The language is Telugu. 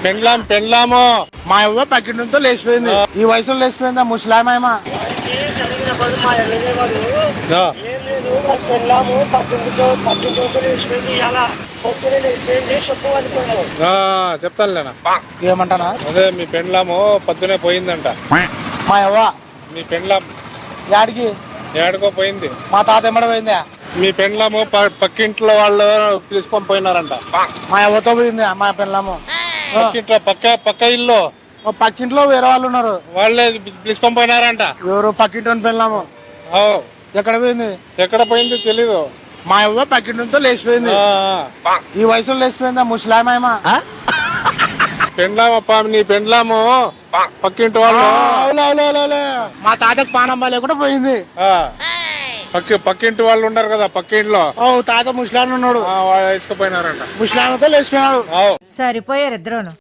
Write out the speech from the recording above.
పెండ్లాము మా అవ్వ పక్కింటితో లేచిపోయింది. ఈ వయసులో లేచిపోయిందా ముసలామేమా? చెప్తాను లేనా ఏమంటానా? అదే మీ పెండ్లాము పొద్దునే పోయిందంట. మా అవ్వ మీ పెండ్లాం యాడికి? ఏడుకో పోయింది. మా తాత ఎమ్మడ పోయిందా? మీ పెండ్లాము పక్కింట్లో వాళ్ళు పిలుచుకొని పోయినారంట. మా అవ్వతో పోయింది మా పెళ్ళాము. పక్కింట్లో పక్క ఇల్లు పక్కింట్లో వేరే వాళ్ళు ఉన్నారు, వాళ్ళే పిలుచుకొని పోయినారంట. ఎవరు? పక్కింటి పెళ్ళాము. ఎక్కడ పోయింది? ఎక్కడ పోయింది తెలీదు. మా అవ్వ పక్కింటితో లేచిపోయింది. ఈ వయసులో లేచిపోయిందా ముసలామేమా? పెండ్లామప్ప నీ పెండ్లాము పక్కింటి వాళ్ళు. మా తాతకు పానమ్మ లేకుండా పోయింది. పక్కింటి వాళ్ళు ఉన్నారు కదా పక్కింట్లో. తాత ముసలాన్ని ఉన్నాడు, వాళ్ళు వేసుకుపోయినారంట. ముసలామతో లేచిపోయినాడు. సరిపోయారు ఇద్దరును.